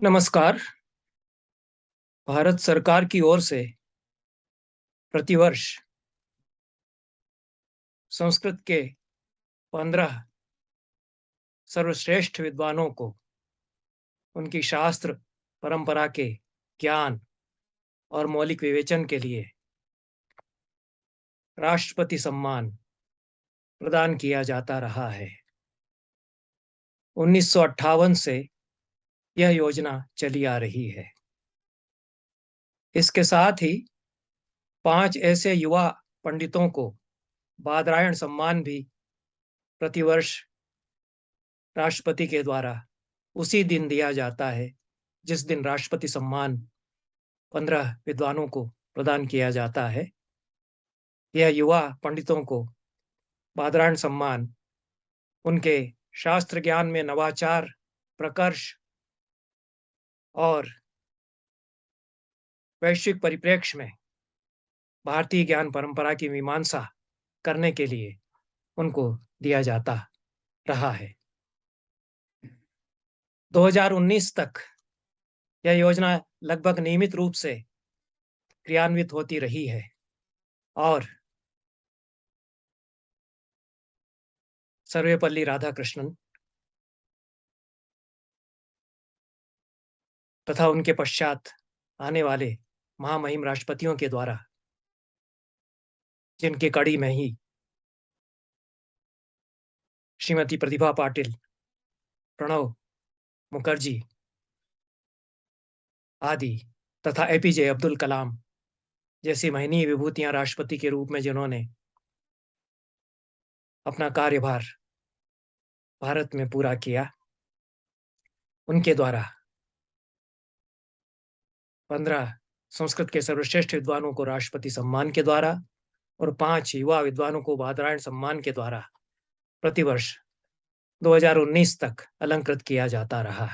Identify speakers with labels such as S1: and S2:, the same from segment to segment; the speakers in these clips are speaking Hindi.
S1: नमस्कार। भारत सरकार की ओर से प्रतिवर्ष संस्कृत के 15 सर्वश्रेष्ठ विद्वानों को उनकी शास्त्र परंपरा के ज्ञान और मौलिक विवेचन के लिए राष्ट्रपति सम्मान प्रदान किया जाता रहा है। 1958 से यह योजना चली आ रही है। इसके साथ ही 5 ऐसे युवा पंडितों को बादरायण सम्मान भी प्रतिवर्ष राष्ट्रपति के द्वारा उसी दिन दिया जाता है जिस दिन राष्ट्रपति सम्मान 15 विद्वानों को प्रदान किया जाता है। यह युवा पंडितों को बादरायण सम्मान उनके शास्त्र ज्ञान में नवाचार, प्रकर्ष और वैश्विक परिप्रेक्ष्य में भारतीय ज्ञान परंपरा की मीमांसा करने के लिए उनको दिया जाता रहा है। 2019 तक यह योजना लगभग नियमित रूप से क्रियान्वित होती रही है और सर्वेपल्ली राधाकृष्णन तथा उनके पश्चात आने वाले महामहिम राष्ट्रपतियों के द्वारा, जिनकी कड़ी में ही श्रीमती प्रतिभा पाटिल, प्रणव मुखर्जी आदि तथा एपीजे अब्दुल कलाम जैसी महनीय विभूतियां राष्ट्रपति के रूप में जिन्होंने अपना कार्यभार भारत में पूरा किया, उनके द्वारा 15 संस्कृत के सर्वश्रेष्ठ विद्वानों को राष्ट्रपति सम्मान के द्वारा और 5 युवा विद्वानों को बादरायण सम्मान के द्वारा प्रतिवर्ष 2019 तक अलंकृत किया जाता रहा।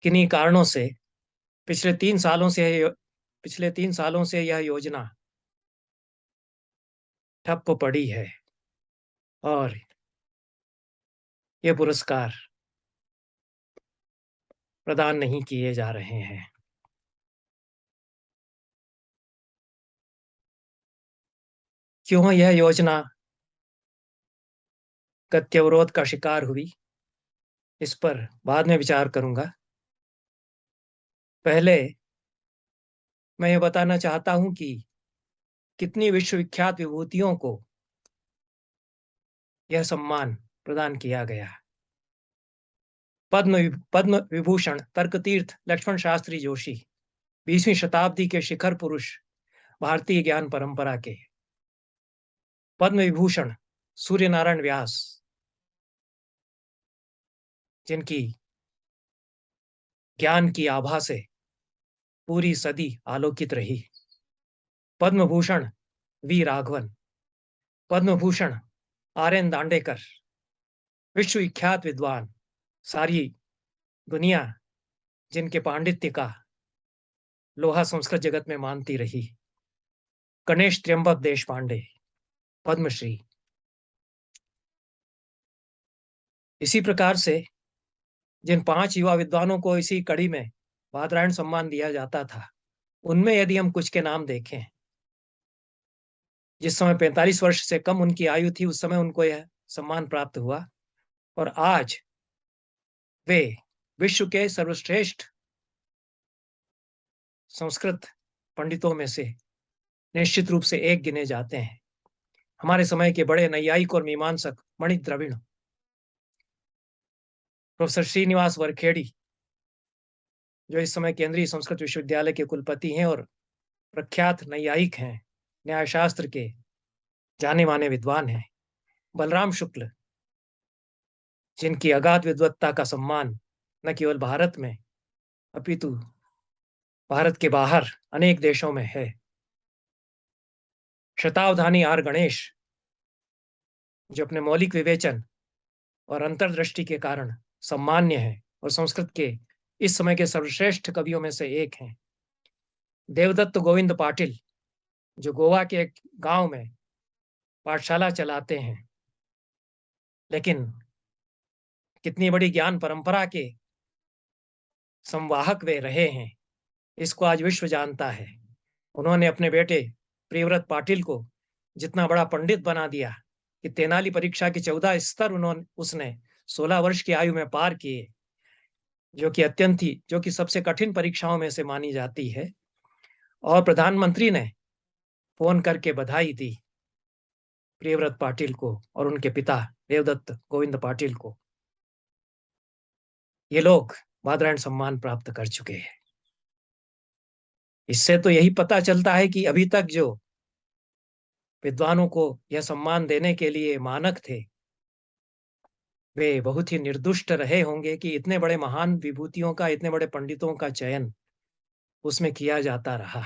S1: किन्हीं कारणों से पिछले 3 सालों से यह योजना ठप्प पड़ी है और ये पुरस्कार प्रदान नहीं किए जा रहे हैं। क्यों यह योजना गत्यवरोध का शिकार हुई, इस पर बाद में विचार करूंगा। पहले मैं ये बताना चाहता हूं कि कितनी विश्वविख्यात विभूतियों को यह सम्मान प्रदान किया गया। पद्म विभूषण तर्कतीर्थ लक्ष्मण शास्त्री जोशी 20वीं शताब्दी के शिखर पुरुष भारतीय ज्ञान परंपरा के। पद्म विभूषण सूर्यनारायण व्यास, जिनकी ज्ञान की आभा से पूरी सदी आलोकित रही। Padma Bhushan V Raghavan, Padma Bhushan R N Dandekar, विश्वविख्यात विद्वान, सारी दुनिया जिनके पांडित्य का लोहा संस्कृत जगत में मानती रही। गणेश त्र्यंबक देश पांडे, पद्मश्री। इसी प्रकार से जिन 5 युवा विद्वानों को इसी कड़ी में बादरायण सम्मान दिया जाता था, उनमें यदि हम कुछ के नाम देखें, जिस समय 45 वर्ष से कम उनकी आयु थी, उस समय उनको यह सम्मान प्राप्त हुआ और आज वे विश्व के सर्वश्रेष्ठ संस्कृत पंडितों में से निश्चित रूप से एक गिने जाते हैं। हमारे समय के बड़े नैयायिक और मीमांसक मणि द्रविड़, प्रोफेसर श्रीनिवास वरखेड़ी, जो इस समय केंद्रीय संस्कृत विश्वविद्यालय के कुलपति हैं और प्रख्यात नैयायिक हैं, न्यायशास्त्र के जाने माने विद्वान हैं। बलराम शुक्ल, जिनकी अगाध विद्वत्ता का सम्मान न केवल भारत में अपितु भारत के बाहर अनेक देशों में है। शतावधानी आर गणेश, जो अपने मौलिक विवेचन और अंतर्दृष्टि के कारण सम्मान्य है और संस्कृत के इस समय के सर्वश्रेष्ठ कवियों में से एक हैं। देवदत्त गोविंद पाटिल, जो गोवा के एक गांव में पाठशाला चलाते हैं, लेकिन कितनी बड़ी ज्ञान परंपरा के संवाहक वे रहे हैं, इसको आज विश्व जानता है। उन्होंने अपने बेटे प्रियव्रत पाटिल को जितना बड़ा पंडित बना दिया कि तेनाली परीक्षा के 14 स्तर उसने 16 वर्ष की आयु में पार किए, जो कि सबसे कठिन परीक्षाओं में से मानी जाती है। और प्रधानमंत्री ने फोन करके बधाई दी प्रियव्रत पाटिल को और उनके पिता देवदत्त गोविंद पाटिल को। ये लोग बादरायण सम्मान प्राप्त कर चुके हैं। इससे तो यही पता चलता है कि अभी तक जो विद्वानों को यह सम्मान देने के लिए मानक थे, वे बहुत ही निर्दुष्ट रहे होंगे कि इतने बड़े महान विभूतियों का, इतने बड़े पंडितों का चयन उसमें किया जाता रहा।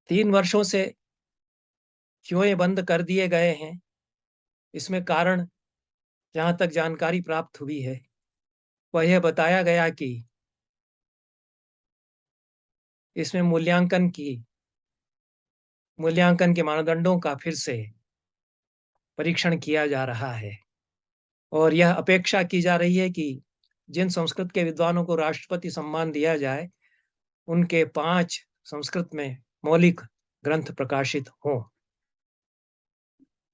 S1: 3 वर्षों से क्यों ये बंद कर दिए गए हैं, इसमें कारण जहां तक जानकारी प्राप्त हुई है वह यह बताया गया कि इसमें मूल्यांकन के मानदंडों का फिर से परीक्षण किया जा रहा है और यह अपेक्षा की जा रही है कि जिन संस्कृत के विद्वानों को राष्ट्रपति सम्मान दिया जाए, उनके 5 संस्कृत में मौलिक ग्रंथ प्रकाशित हों।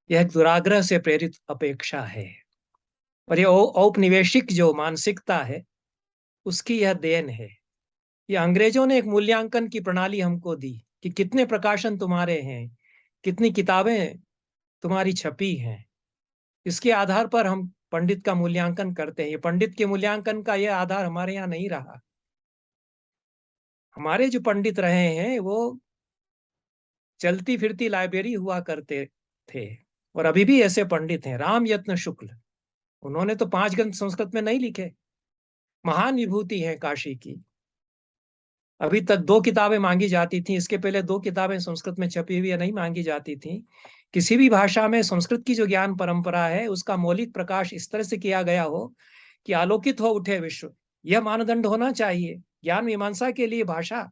S1: यह एक दुराग्रह से प्रेरित अपेक्षा है और यह औपनिवेशिक जो मानसिकता है उसकी यह देन है। ये अंग्रेजों ने एक मूल्यांकन की प्रणाली हमको दी कि कितने प्रकाशन तुम्हारे हैं, कितनी किताबें तुम्हारी छपी हैं, इसके आधार पर हम पंडित का मूल्यांकन करते हैं। ये पंडित के मूल्यांकन का यह आधार हमारे यहाँ नहीं रहा। हमारे जो पंडित रहे हैं वो चलती फिरती लाइब्रेरी हुआ करते थे और अभी भी ऐसे पंडित हैं। राम यत्न शुक्ल, उन्होंने तो 5 ग्रंथ संस्कृत में नहीं लिखे, महान विभूति है काशी की। अभी तक 2 किताबें मांगी जाती थी, इसके पहले 2 किताबें संस्कृत में छपी हुई नहीं मांगी जाती थी। किसी भी भाषा में संस्कृत की जो ज्ञान परंपरा है उसका मौलिक प्रकाश इस तरह से किया गया हो कि आलोकित हो उठे विश्व, यह मानदंड होना चाहिए। ज्ञान मीमांसा के लिए भाषा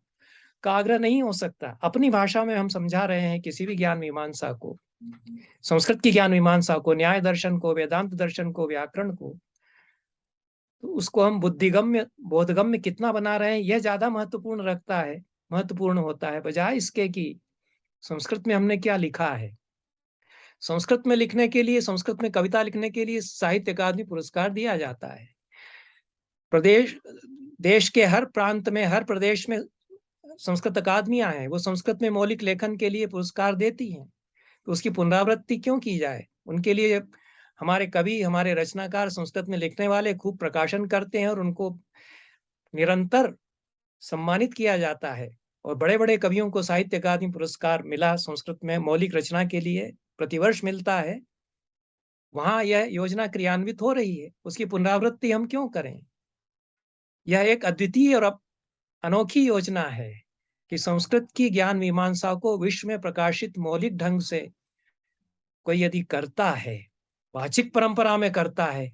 S1: का आग्रह नहीं हो सकता। अपनी भाषा में हम समझा रहे हैं किसी भी ज्ञान मीमांसा को, संस्कृत की ज्ञान मीमांसा को, न्याय दर्शन को, वेदांत दर्शन को, व्याकरण को, तो उसको हम बुद्धिगम्य बोधगम्य कितना बना रहे हैं यह ज्यादा महत्वपूर्ण होता है, बजाय इसके कि संस्कृत में हमने क्या लिखा है। संस्कृत में लिखने के लिए, संस्कृत में कविता लिखने के लिए साहित्य अकादमी पुरस्कार दिया जाता है। देश के हर प्रांत में, हर प्रदेश में संस्कृत अकादमियां हैं, वो संस्कृत में मौलिक लेखन के लिए पुरस्कार देती हैं। तो उसकी पुनरावृत्ति क्यों की जाए? उनके लिए हमारे कवि, हमारे रचनाकार, संस्कृत में लिखने वाले खूब प्रकाशन करते हैं और उनको निरंतर सम्मानित किया जाता है। और बड़े बड़े कवियों को साहित्य अकादमी पुरस्कार मिला संस्कृत में मौलिक रचना के लिए, प्रतिवर्ष मिलता है। वहां यह योजना क्रियान्वित हो रही है, उसकी पुनरावृत्ति हम क्यों करें? यह एक अद्वितीय और अनोखी योजना है कि संस्कृत की ज्ञान मीमांसा को विश्व में प्रकाशित मौलिक ढंग से कोई यदि करता है, वाचिक परंपरा में करता है,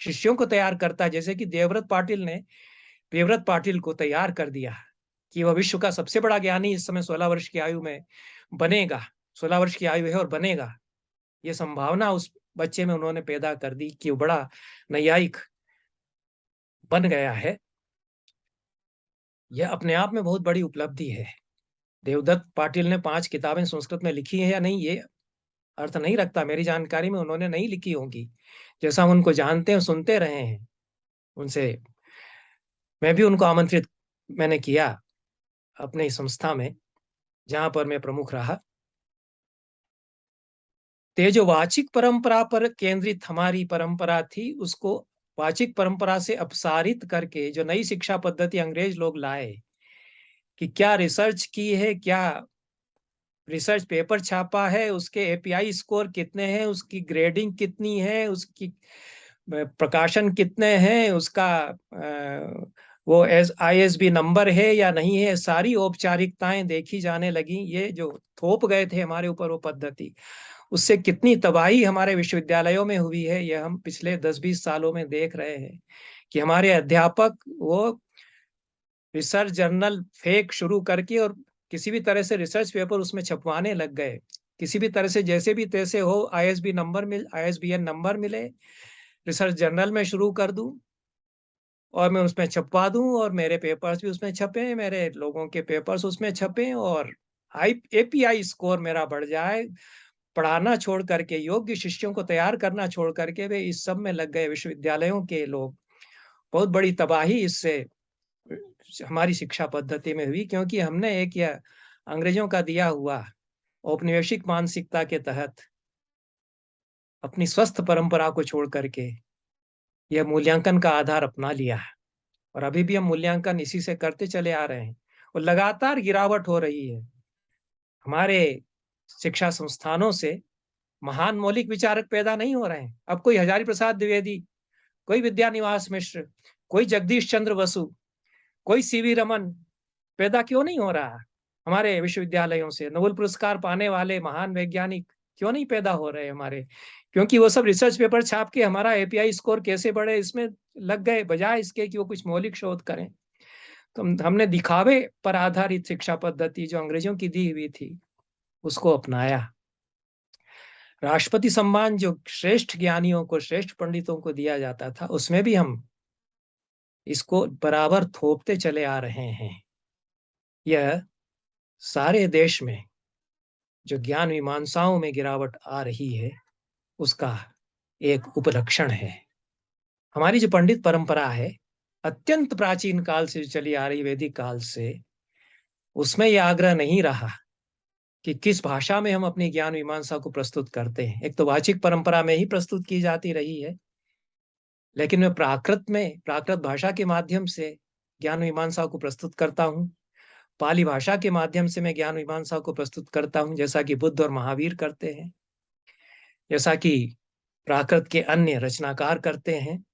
S1: शिष्यों को तैयार करता है, जैसे कि देवव्रत पाटिल ने प्रियव्रत पाटिल को तैयार कर दिया कि वह विश्व का सबसे बड़ा ज्ञानी इस समय 16 वर्ष की आयु में बनेगा। 16 वर्ष की आयु है और बनेगा, ये संभावना उस बच्चे में उन्होंने पैदा कर दी कि वो बड़ा नैयायिक बन गया है। यह अपने आप में बहुत बड़ी उपलब्धि है। देवदत्त पाटिल ने 5 किताबें संस्कृत में लिखी है या नहीं ये अर्थ नहीं रखता। मेरी जानकारी में उन्होंने नहीं लिखी होंगी, जैसा हम उनको जानते हैं, सुनते रहे हैं उनसे। मैं भी उनको आमंत्रित मैंने किया अपने संस्था में जहां पर मैं प्रमुख रहा। तो जो वाचिक परंपरा पर केंद्रित हमारी परंपरा थी, उसको वाचिक परंपरा से अपसारित करके जो नई शिक्षा पद्धति अंग्रेज लोग लाए कि क्या रिसर्च की है, क्या रिसर्च पेपर छापा है, उसके एपीआई स्कोर कितने हैं, उसकी ग्रेडिंग कितनी है, उसकी प्रकाशन कितने हैं, उसका वो आईएसबी नंबर है या नहीं है, सारी औपचारिकताएं देखी जाने लगी। ये जो थोप गए थे हमारे ऊपर वो पद्धति, उससे कितनी तबाही हमारे विश्वविद्यालयों में हुई है, ये हम पिछले 10-20 सालों में देख रहे हैं कि हमारे अध्यापक वो रिसर्च जर्नल फेक शुरू करके और किसी भी तरह से रिसर्च पेपर उसमें छपवाने लग गए। किसी भी तरह से जैसे भी तैसे हो आईएसबीएन नंबर मिले, रिसर्च जर्नल में शुरू कर दूं। और मैं उसमें छपवा दूं, और मेरे पेपर्स भी उसमें छपे, मेरे लोगों के पेपर्स उसमें छपे, और एपीआई स्कोर मेरा बढ़ जाए। पढ़ाना छोड़ करके, योग्य शिष्यों को तैयार करना छोड़ करके वे इस सब में लग गए, विश्वविद्यालयों के लोग। बहुत बड़ी तबाही इससे हमारी शिक्षा पद्धति में हुई, क्योंकि हमने एक या अंग्रेजों का दिया हुआ औपनिवेशिक मानसिकता के तहत अपनी स्वस्थ परंपरा को छोड़ करके यह मूल्यांकन का आधार अपना लिया है। और अभी भी हम मूल्यांकन इसी से करते चले आ रहे हैं, और लगातार गिरावट हो रही है। हमारे शिक्षा संस्थानों से महान मौलिक विचारक पैदा नहीं हो रहे हैं। अब कोई हजारी प्रसाद द्विवेदी, कोई विद्यानिवास मिश्र, कोई जगदीश चंद्र बसु, कोई सीवी रमन पैदा क्यों नहीं हो रहा? हमारे विश्वविद्यालयों से नोबेल पुरस्कार पाने वाले महान वैज्ञानिक क्यों नहीं पैदा हो रहे हमारे? क्योंकि वो सब रिसर्च पेपर छाप के हमारा एपीआई स्कोर कैसे बढ़े इसमें लग गए, बजाय इसके कि वो कुछ मौलिक शोध करें। तो हमने दिखावे पर आधारित शिक्षा पद्धति जो अंग्रेजों की दी हुई थी उसको अपनाया। राष्ट्रपति सम्मान जो श्रेष्ठ ज्ञानियों को, श्रेष्ठ पंडितों को दिया जाता था, उसमें भी हम इसको बराबर थोपते चले आ रहे हैं। यह सारे देश में जो ज्ञान मीमांसाओं में गिरावट आ रही है उसका एक उपलक्षण है। हमारी जो पंडित परंपरा है, अत्यंत प्राचीन काल से चली आ रही, वैदिक काल से, उसमें यह आग्रह नहीं रहा कि किस भाषा में हम अपनी ज्ञान मीमांसा को प्रस्तुत करते हैं। एक तो वाचिक परंपरा में ही प्रस्तुत की जाती रही है, लेकिन मैं प्राकृत भाषा के माध्यम से ज्ञान मीमांसा को प्रस्तुत करता हूँ। पाली भाषा के माध्यम से मैं ज्ञान मीमांसा को प्रस्तुत करता हूँ, जैसा कि बुद्ध और महावीर करते हैं, जैसा कि प्राकृत के अन्य रचनाकार करते हैं।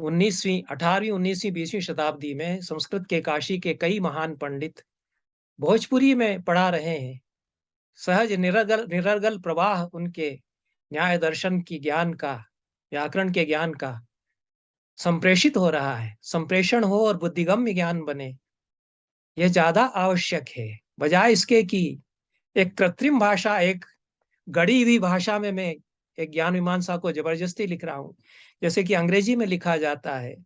S1: 18वीं 19वीं 20वीं शताब्दी में संस्कृत के काशी के कई महान पंडित भोजपुरी में पढ़ा रहे हैं। सहज निरर्गल प्रवाह उनके न्याय दर्शन की ज्ञान का, व्याकरण के ज्ञान का संप्रेषित हो रहा है। संप्रेषण हो और बुद्धिगम्य ज्ञान बने, यह ज्यादा आवश्यक है, बजाय इसके कि एक कृत्रिम भाषा, एक गढ़ी हुई भाषा में मैं एक ज्ञान मीमांसा को जबरदस्ती लिख रहा हूं, जैसे कि अंग्रेजी में लिखा जाता है,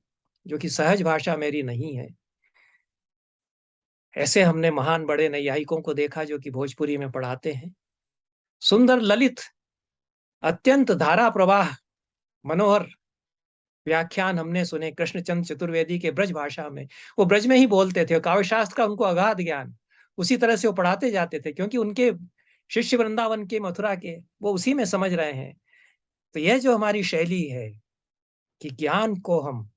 S1: जो कि सहज भाषा मेरी नहीं है। ऐसे हमने महान बड़े नैयायिकों को देखा जो कि भोजपुरी में पढ़ाते हैं। सुंदर ललित, अत्यंत धारा प्रवाह, मनोहर व्याख्यान हमने सुने कृष्णचंद्र चतुर्वेदी के ब्रज भाषा में। वो ब्रज में ही बोलते थे, काव्य शास्त्र का उनको अगाध ज्ञान, उसी तरह से वो पढ़ाते जाते थे, क्योंकि उनके शिष्य वृंदावन के, मथुरा के, वो उसी में समझ रहे हैं। तो यह जो हमारी शैली है कि ज्ञान को हम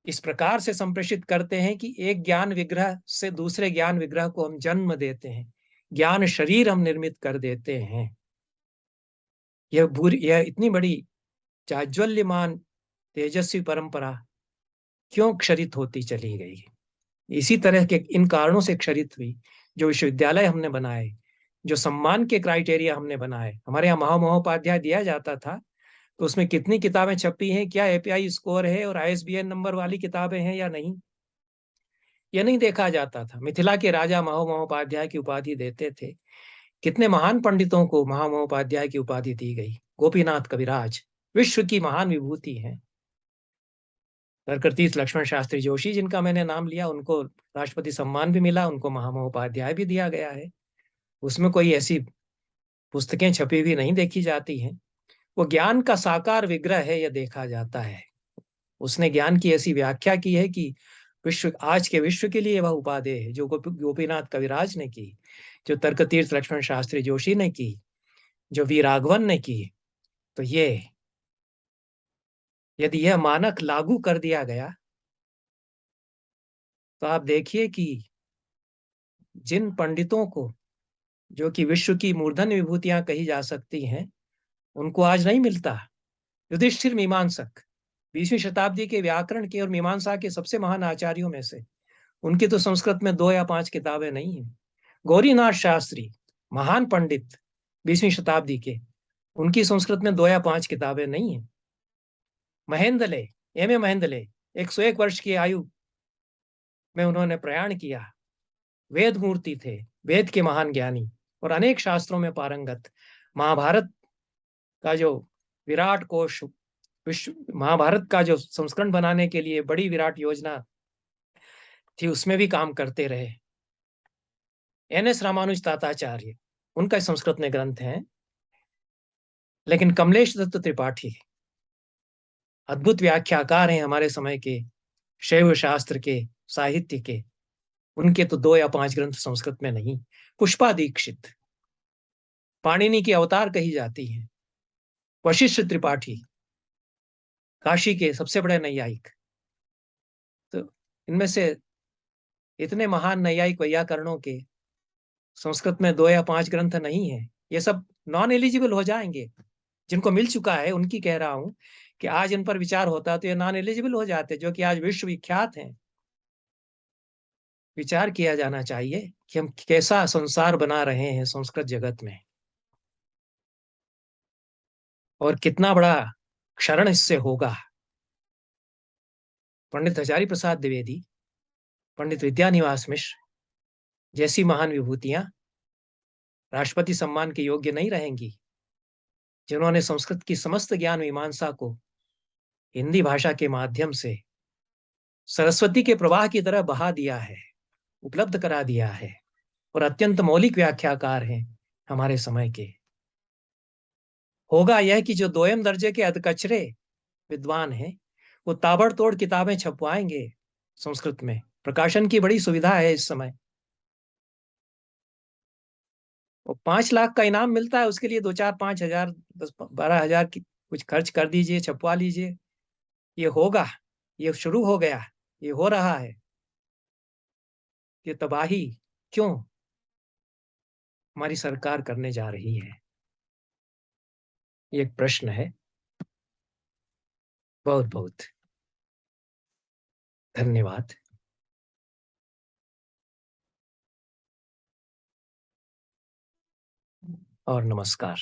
S1: इस प्रकार से संप्रेषित करते हैं कि एक ज्ञान विग्रह से दूसरे ज्ञान विग्रह को हम जन्म देते हैं, ज्ञान शरीर हम निर्मित कर देते हैं। यह इतनी बड़ी जाज्वल्यमान तेजस्वी परंपरा क्यों क्षरित होती चली गई? इसी तरह के इन कारणों से क्षरित हुई। जो विश्वविद्यालय हमने बनाए, जो सम्मान के क्राइटेरिया हमने बनाए, हमारे यहाँ महामहोपाध्याय दिया जाता था, तो उसमें कितनी किताबें छपी हैं, क्या एपीआई स्कोर है और आईएसबीएन नंबर वाली किताबें हैं या नहीं, यह नहीं देखा जाता था। मिथिला के राजा महामहोपाध्याय की उपाधि देते थे। कितने महान पंडितों को महामहोपाध्याय की उपाधि दी गई। गोपीनाथ कविराज विश्व की महान विभूति हैं। तरकतीर्थ लक्ष्मण शास्त्री जोशी, जिनका मैंने नाम लिया, उनको राष्ट्रपति सम्मान भी मिला, उनको महामहोपाध्याय भी दिया गया है। उसमें कोई ऐसी पुस्तकें छपी हुई नहीं देखी जाती हैं। वो ज्ञान का साकार विग्रह है, यह देखा जाता है। उसने ज्ञान की ऐसी व्याख्या की है कि विश्व, आज के विश्व के लिए वह उपाधि है, जो गोपीनाथ कविराज ने की, जो तर्कतीर्थ लक्ष्मण शास्त्री जोशी ने की, जो वी राघवन ने की। तो ये, यदि यह मानक लागू कर दिया गया तो आप देखिए कि जिन पंडितों को, जो कि विश्व की मूर्धन्य विभूतियां कही जा सकती हैं, उनको आज नहीं मिलता। युधिष्ठिर मीमांसक, 20वीं शताब्दी के व्याकरण के और मीमांसा के सबसे महान आचार्यों में से, उनकी तो संस्कृत में 2 या 5 किताबें नहीं है। गौरीनाथ शास्त्री, महान पंडित 20वीं शताब्दी के, उनकी संस्कृत में 2 या 5 किताबें नहीं है। महेंद्रले, एम ए महेंद्रले, 101 वर्ष की आयु में उन्होंने प्रयाण किया। वेद मूर्ति थे, वेद के महान ज्ञानी और अनेक शास्त्रों में पारंगत। महाभारत का जो विराट कोश विश्व महाभारत का जो संस्करण बनाने के लिए बड़ी विराट योजना थी, उसमें भी काम करते रहे। एन.एस. रामानुज ताताचार्य, उनका संस्कृत में ग्रंथ है। लेकिन कमलेश दत्त त्रिपाठी अद्भुत व्याख्याकार हैं हमारे समय के शैव शास्त्र के, साहित्य के। उनके तो 2 या 5 ग्रंथ संस्कृत में नहीं। पुष्पा दीक्षित पाणिनि की अवतार कही जाती है। वशिष्ठ त्रिपाठी काशी के सबसे बड़े नैयायिक। तो इनमें से इतने महान नैयायिक वैयाकरणों के संस्कृत में 2 या 5 ग्रंथ नहीं है। ये सब नॉन एलिजिबल हो जाएंगे। जिनको मिल चुका है उनकी कह रहा हूं कि आज इन पर विचार होता तो ये नॉन एलिजिबल हो जाते, जो कि आज विश्वविख्यात हैं। विचार किया जाना चाहिए कि हम कैसा संसार बना रहे हैं संस्कृत जगत में, और कितना बड़ा क्षरण इससे होगा। पंडित हजारी प्रसाद द्विवेदी, पंडित विद्यानिवास मिश्र जैसी महान विभूतियां राष्ट्रपति सम्मान के योग्य नहीं रहेंगी, जिन्होंने संस्कृत की समस्त ज्ञान मीमांसा को हिंदी भाषा के माध्यम से सरस्वती के प्रवाह की तरह बहा दिया है, उपलब्ध करा दिया है, और अत्यंत मौलिक व्याख्याकार हैं हमारे समय के। होगा यह कि जो दोयम दर्जे के अधकचरे विद्वान हैं, वो ताबड़तोड़ किताबें छपवाएंगे संस्कृत में। प्रकाशन की बड़ी सुविधा है इस समय। और 5 लाख का इनाम मिलता है, उसके लिए 2 4 5 हजार 10 12 हजार की कुछ खर्च कर दीजिए, छपवा लीजिए। ये होगा, ये शुरू हो गया, ये हो रहा है। ये तबाही क्यों हमारी सरकार करने जा रही है, ये एक प्रश्न है। बहुत बहुत धन्यवाद और नमस्कार।